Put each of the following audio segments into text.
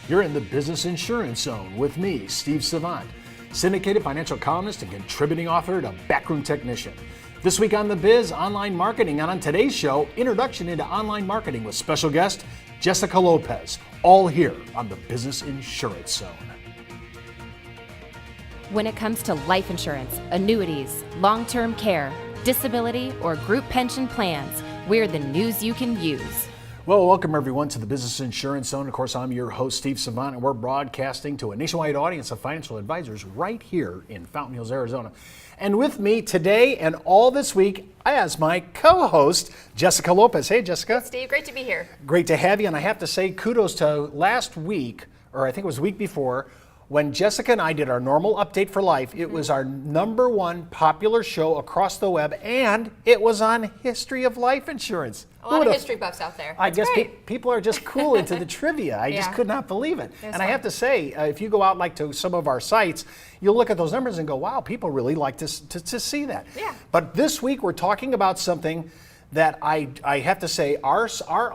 You're in the Business Insurance Zone with me, Steve Savant, syndicated financial columnist and contributing author to Backroom Technician. This week on The Biz, online marketing, and on today's show, introduction into online marketing with special guest Jessica Lopez, all here on the Business Insurance Zone. When it comes to life insurance, annuities, long-term care, disability, or group pension plans, we're the news you can use. Well, welcome everyone to the Business Insurance Zone. Of course, I'm your host, Steve Savant, and we're broadcasting to a nationwide audience of financial advisors right here in Fountain Hills, Arizona. And with me today and all this week as my co-host, Jessica Lopez. Hey, Jessica. Steve, great to be here. Great to have you. And I have to say kudos to last week, or I think it was the week before, when Jessica and I did our normal update for life. It was our #1 popular show across the web, and it was on history of life insurance. A lot of history buffs out there. I guess people are just cool into the trivia. I just could not believe it. And I have to say, if you go out like to some of our sites, you'll look at those numbers and go, wow, people really like to see that. Yeah. But this week we're talking about something that I have to say, our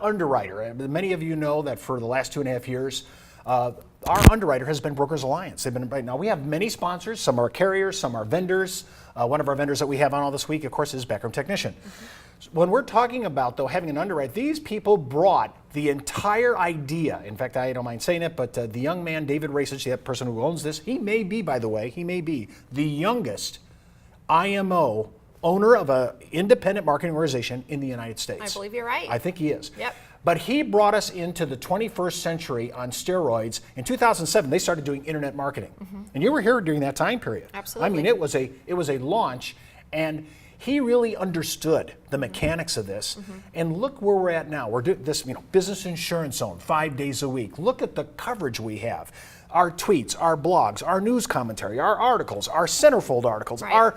underwriter, many of you know that for the last 2.5 years, our underwriter has been Brokers Alliance. Now we have many sponsors. Some are carriers, some are vendors. One of our vendors that we have on all this week, of course, is Backroom Technician. When we're talking about, though, having an underwriter, these people brought the entire idea. In fact, I don't mind saying it, but the young man, David Racich, the person who owns this, he may be, by the way, the youngest IMO owner of an independent marketing organization in the United States. I believe you're right. I think he is. Yep. But he brought us into the 21st century on steroids. In 2007, they started doing internet marketing. And you were here during that time period. Absolutely. I mean, it was a launch, and he really understood the mechanics of this. And look where we're at now. We're doing this, Business Insurance Zone, 5 days a week. Look at the coverage we have. Our tweets, our blogs, our news commentary, our articles, our centerfold articles, our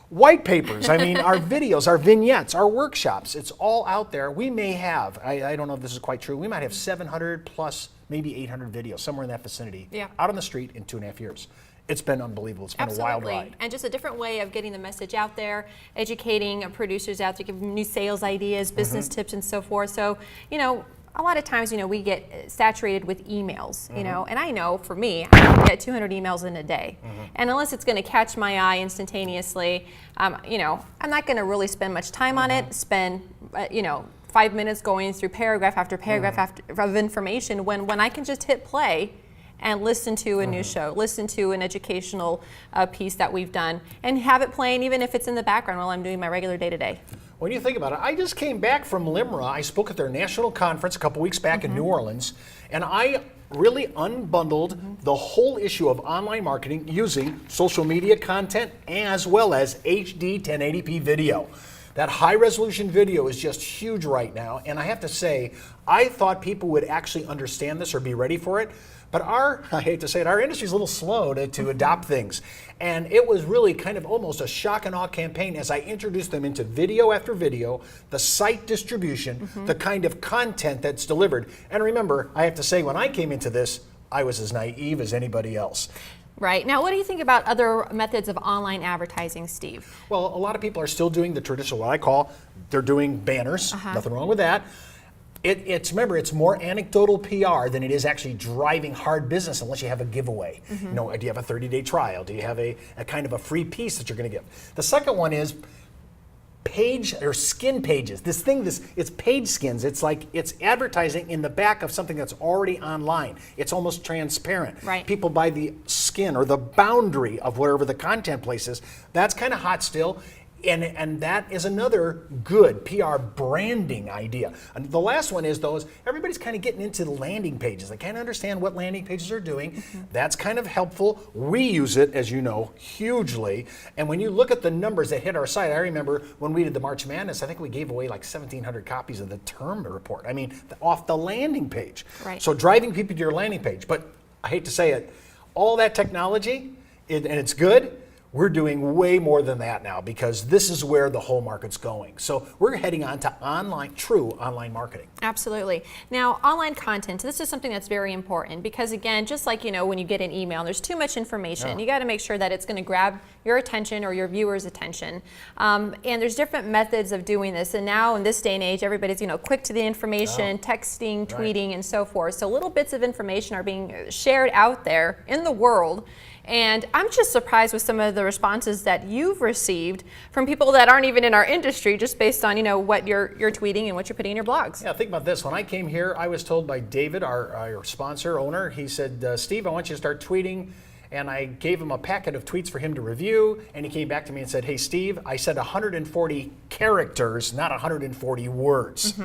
white papers, our videos, our vignettes, our workshops. It's all out there. We may have, I don't know if this is quite true, we might have 700 plus, maybe 800 videos, somewhere in that vicinity, out on the street in 2.5 years. It's been unbelievable. It's been a wild ride. And just a different way of getting the message out there, educating producers out there, giving new sales ideas, business tips, and so forth. So, a lot of times, we get saturated with emails, and I know for me, I can get 200 emails in a day. And unless it's going to catch my eye instantaneously, I'm not going to really spend much time on it, spend, 5 minutes going through paragraph after paragraph of information when I can just hit play and listen to a new show, listen to an educational piece that we've done, and have it playing even if it's in the background while I'm doing my regular day-to-day. When you think about it, I just came back from LIMRA. I spoke at their national conference a couple weeks back in New Orleans, and I really unbundled the whole issue of online marketing using social media content as well as HD 1080p video. That high resolution video is just huge right now, and I have to say, I thought people would actually understand this or be ready for it. But I hate to say it, our industry's a little slow to adopt things. And it was really kind of almost a shock and awe campaign as I introduced them into video after video, the site distribution, the kind of content that's delivered. And remember, I have to say, when I came into this, I was as naive as anybody else. Right. Now, what do you think about other methods of online advertising, Steve? Well, a lot of people are still doing the traditional, what I call, they're doing banners. Nothing wrong with that. Remember, it's more anecdotal PR than it is actually driving hard business unless you have a giveaway. Do you have a 30-day trial? Do you have a kind of a free piece that you're going to give? The second one is page or skin pages. It's page skins. It's like it's advertising in the back of something that's already online. It's almost transparent. Right. People buy the skin or the boundary of wherever the content place is. That's kind of hot still. And that is another good PR branding idea. And the last one is everybody's kind of getting into the landing pages. They can't understand what landing pages are doing. That's kind of helpful. We use it, as you know, hugely. And when you look at the numbers that hit our site, I remember when we did the March Madness, I think we gave away like 1,700 copies of the term report. Off the landing page. Right. So driving people to your landing page. But I hate to say it, all that technology, and it's good, We're doing way more than that now because this is where the whole market's going. So we're heading on to true online marketing. Absolutely. Now, online content, this is something that's very important because, again, just like, when you get an email, there's too much information. You got to make sure that it's going to grab your attention or your viewer's attention. And there's different methods of doing this. And now in this day and age, everybody's, quick to the information, texting, tweeting, and so forth. So little bits of information are being shared out there in the world. And I'm just surprised with some of the responses that you've received from people that aren't even in our industry, just based on what you're tweeting and what you're putting in your blogs. Yeah, think about this. When I came here, I was told by David, our sponsor, owner, he said, Steve, I want you to start tweeting. And I gave him a packet of tweets for him to review, and he came back to me and said, hey, Steve, I said 140 characters, not 140 words.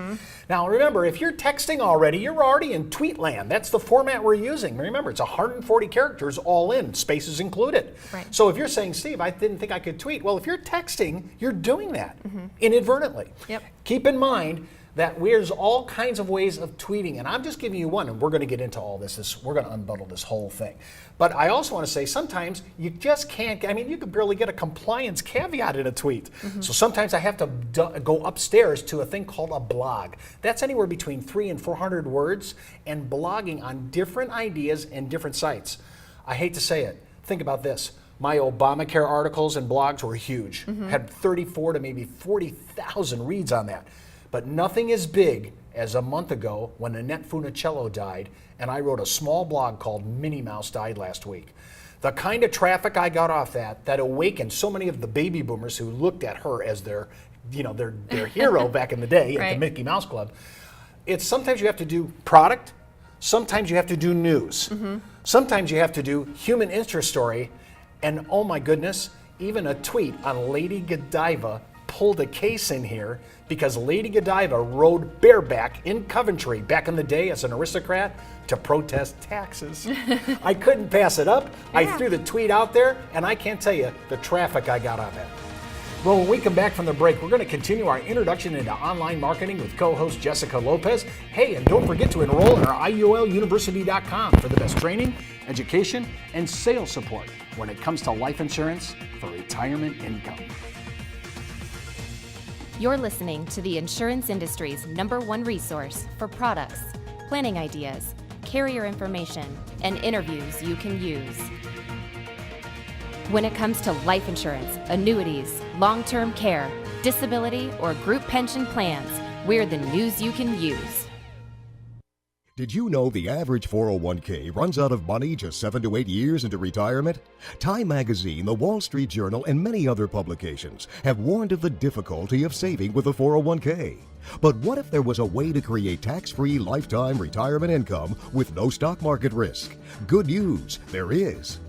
Now, remember, if you're texting already, you're already in tweet land. That's the format we're using. Remember, it's 140 characters all in, spaces included. Right. So if you're saying, Steve, I didn't think I could tweet, well, if you're texting, you're doing that inadvertently. Yep. Keep in mind that there's all kinds of ways of tweeting, and I'm just giving you one, and we're going to get into all this. We're going to unbundle this whole thing. But I also want to say sometimes you just can't, you could barely get a compliance caveat in a tweet. So sometimes I have to go upstairs to a thing called a blog. That's anywhere between 300 and 400 words, and blogging on different ideas and different sites. I hate to say it. Think about this. My Obamacare articles and blogs were huge. Had 34 to maybe 40,000 reads on that. But nothing as big as a month ago when Annette Funicello died, and I wrote a small blog called Minnie Mouse Died Last Week. The kind of traffic I got off that awakened so many of the baby boomers who looked at her as their hero back in the day at the Mickey Mouse Club. It's sometimes you have to do product, sometimes you have to do news, sometimes you have to do human interest story, and oh my goodness, even a tweet on Lady Godiva pulled a case in here because Lady Godiva rode bareback in Coventry back in the day as an aristocrat to protest taxes. I couldn't pass it up. I threw the tweet out there, and I can't tell you the traffic I got on that. Well, when we come back from the break, we're going to continue our introduction into online marketing with co-host Jessica Lopez. Hey, and don't forget to enroll at our IULUniversity.com for the best training, education, and sales support when it comes to life insurance for retirement income. You're listening to the insurance industry's #1 resource for products, planning ideas, carrier information, and interviews you can use. When it comes to life insurance, annuities, long-term care, disability, or group pension plans, we're the news you can use. Did you know the average 401k runs out of money just 7 to 8 years into retirement? Time Magazine, the Wall Street Journal, and many other publications have warned of the difficulty of saving with a 401k. But what if there was a way to create tax-free lifetime retirement income with no stock market risk? Good news, there is.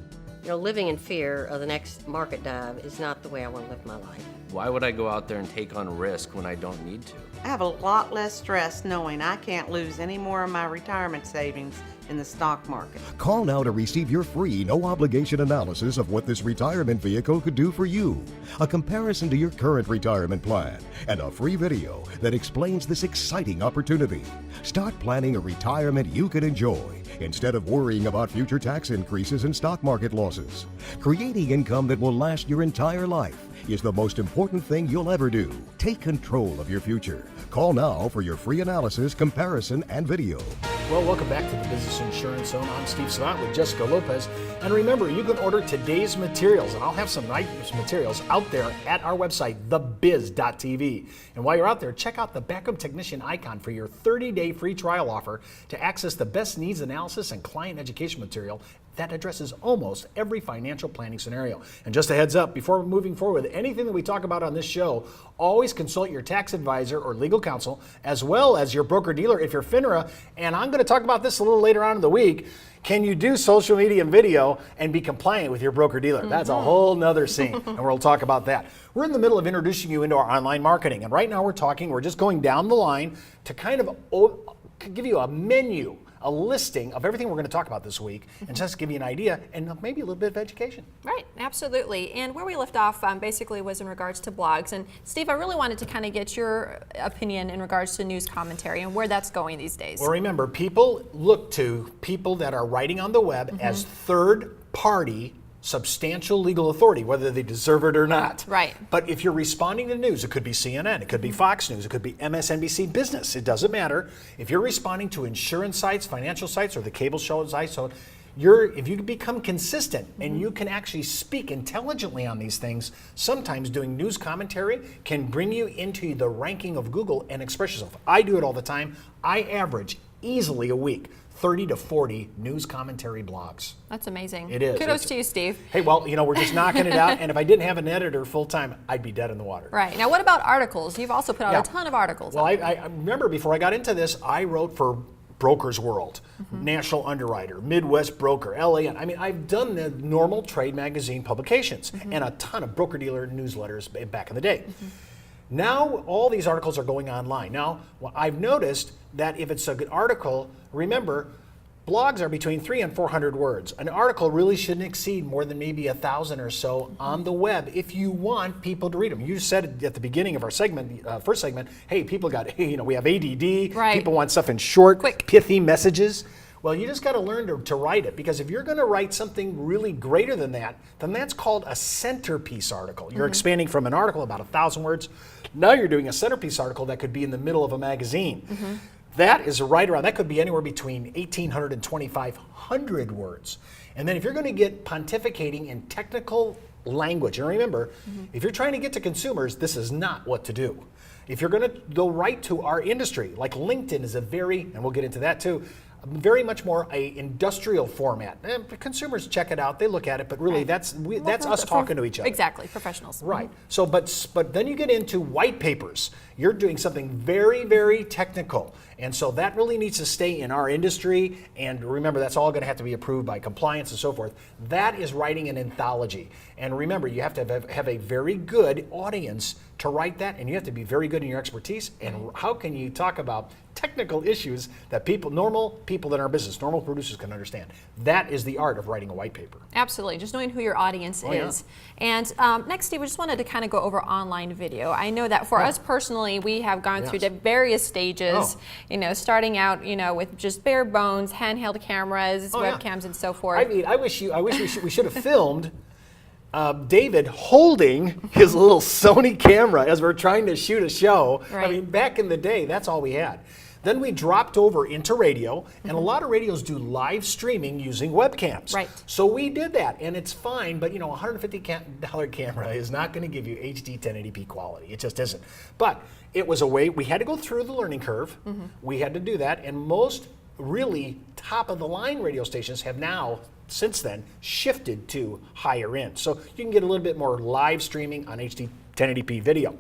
Living in fear of the next market dive is not the way I want to live my life. Why would I go out there and take on risk when I don't need to? I have a lot less stress knowing I can't lose any more of my retirement savings in the stock market. Call now to receive your free, no-obligation analysis of what this retirement vehicle could do for you, a comparison to your current retirement plan, and a free video that explains this exciting opportunity. Start planning a retirement you can enjoy instead of worrying about future tax increases and stock market losses. Creating income that will last your entire life is the most important thing you'll ever do. Take control of your future. Call now for your free analysis, comparison, and video. Well, welcome back to the Business Insurance Zone. I'm Steve Savant with Jessica Lopez. And remember, you can order today's materials, and I'll have some nice materials out there at our website, thebiz.tv. And while you're out there, check out the Backup Technician icon for your 30-day free trial offer to access the best needs analysis and client education material that addresses almost every financial planning scenario. And just a heads up, before moving forward with anything that we talk about on this show, always consult your tax advisor or legal counsel, as well as your broker-dealer if you're FINRA. And I'm going to talk about this a little later on in the week. Can you do social media and video and be compliant with your broker-dealer? That's a whole nother scene, and we'll talk about that. We're in the middle of introducing you into our online marketing, and right now we're just going down the line to kind of give you a menu, a listing of everything we're going to talk about this week, and just give you an idea and maybe a little bit of education. Right, absolutely. And where we left off basically was in regards to blogs. And Steve, I really wanted to kind of get your opinion in regards to news commentary and where that's going these days. Well, remember, people look to people that are writing on the web as third-party substantial legal authority, whether they deserve it or not. Right. But if you're responding to news, it could be CNN, it could be Fox News, it could be MSNBC Business, it doesn't matter. If you're responding to insurance sites, financial sites, or the cable show sites, so if you become consistent and you can actually speak intelligently on these things, sometimes doing news commentary can bring you into the ranking of Google and express yourself. I do it all the time. I average easily a week 30 to 40 news commentary blogs. That's amazing. It is. Kudos to you, Steve. Hey, well, we're just knocking it out, and if I didn't have an editor full time, I'd be dead in the water. Right. Now, what about articles? You've also put out a ton of articles. Well, I remember before I got into this, I wrote for Brokers World, National Underwriter, Midwest Broker, LAN. I mean, I've done the normal trade magazine publications and a ton of broker-dealer newsletters back in the day. Now, all these articles are going online. Now, I've noticed that if it's a good article, remember, blogs are between 300 and 400 words. An article really shouldn't exceed more than maybe 1,000 or so on the web if you want people to read them. You said at the beginning of our segment, first segment, hey, people got, we have ADD. Right. People want stuff in short, Quick. pithy messages. Well, you just got to learn to write it, because if you're going to write something really greater than that, then that's called a centerpiece article. You're expanding from an article about 1,000 words. Now you're doing a centerpiece article that could be in the middle of a magazine. That is right around, that could be anywhere between 1,800 and 2,500 words. And then if you're going to get pontificating in technical language, and remember, if you're trying to get to consumers, this is not what to do. If you're going to go right to our industry, like LinkedIn is a very, and we'll get into that too, very much more a industrial format. Consumers check it out, they look at it, but really that's us talking to each other. Exactly, professionals. Right. So, but then you get into white papers. You're doing something very, very technical. And so that really needs to stay in our industry. And remember, that's all going to have to be approved by compliance and so forth. That is writing an anthology. And remember, you have to have a very good audience to write that, and you have to be very good in your expertise. And how can you talk about technical issues that normal people in our business, normal producers can understand? That is the art of writing a white paper. Absolutely, just knowing who your audience is. And next, Steve, we just wanted to kind of go over online video. I know that for us personally, we have gone through the various stages, starting out, with just bare bones, handheld cameras, webcams, and so forth. I mean, I wish we should have filmed David holding his little Sony camera as we're trying to shoot a show. Right. I mean, back in the day, that's all we had. Then we dropped over into radio, and a lot of radios do live streaming using webcams. Right. So we did that, and it's fine, but a $150 camera is not going to give you HD 1080p quality. It just isn't. But it was a way, we had to go through the learning curve. We had to do that, and most really top-of-the-line radio stations have now, since then, shifted to higher end. So you can get a little bit more live streaming on HD 1080p video.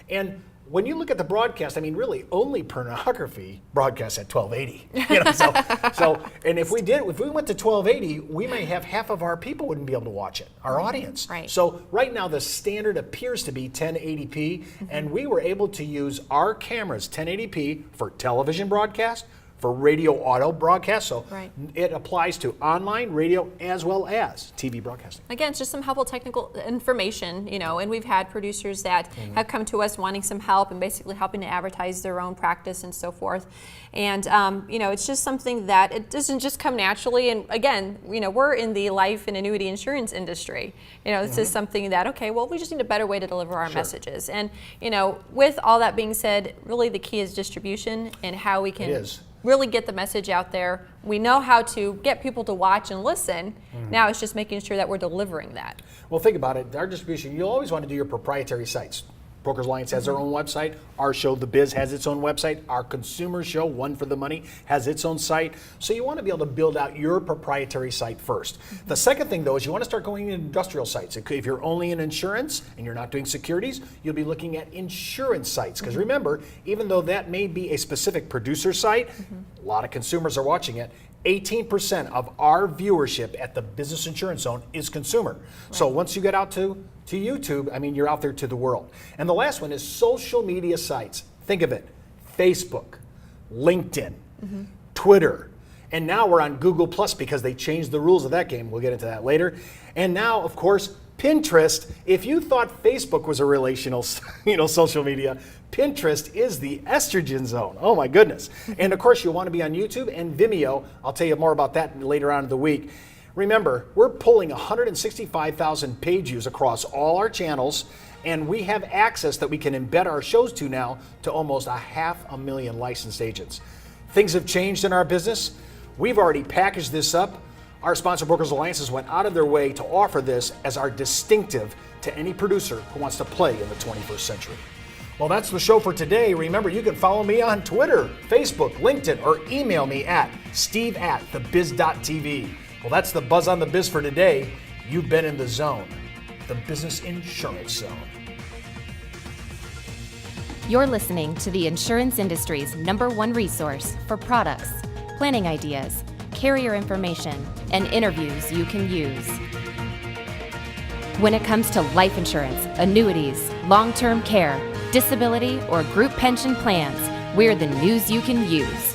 And when you look at the broadcast, I mean, really, only pornography broadcasts at 1280. So, and if we went to 1280, we may have half of our people wouldn't be able to watch it, our audience. Right. So right now, the standard appears to be 1080p, and we were able to use our cameras 1080p for television broadcast, for radio auto broadcast, so it applies to online radio as well as TV broadcasting. Again, it's just some helpful technical information, and we've had producers that have come to us wanting some help and basically helping to advertise their own practice and so forth. And, it's just something that it doesn't just come naturally. And again, we're in the life and annuity insurance industry. This is something that, we just need a better way to deliver our messages. And, with all that being said, really the key is distribution and how we can really get the message out there. We know how to get people to watch and listen. Now it's just making sure that we're delivering that. Well, think about it. Our distribution, you'll always want to do your proprietary sites. Brokers Alliance has their own website. Our show, The Biz, has its own website. Our consumer show, One for the Money, has its own site. So you want to be able to build out your proprietary site first. The second thing, though, is you want to start going into industrial sites. If you're only in insurance and you're not doing securities, you'll be looking at insurance sites. Because remember, even though that may be a specific producer site, a lot of consumers are watching it. 18% of our viewership at the Business Insurance Zone is consumer. So once you get out to YouTube, I mean, you're out there to the world. And the last one is social media sites. Think of it: Facebook, LinkedIn, Twitter, and now we're on Google Plus because they changed the rules of that game. We'll get into that later. And now, of course, Pinterest. If you thought Facebook was a relational, social media, Pinterest is the estrogen zone. Oh my goodness. And of course, you'll want to be on YouTube and Vimeo. I'll tell you more about that later on in the week. Remember, we're pulling 165,000 page views across all our channels, and we have access that we can embed our shows to now to almost 500,000 licensed agents. Things have changed in our business. We've already packaged this up. Our Sponsor Brokers Alliances went out of their way to offer this as our distinctive to any producer who wants to play in the 21st century. Well, that's the show for today. Remember, you can follow me on Twitter, Facebook, LinkedIn, or email me at steve@thebiz.tv. Well, that's the Buzz on the Biz for today. You've been in the zone, the business insurance zone. You're listening to the insurance industry's #1 resource for products, planning ideas, carrier information, and interviews you can use. When it comes to life insurance, annuities, long-term care, disability, or group pension plans, we're the news you can use.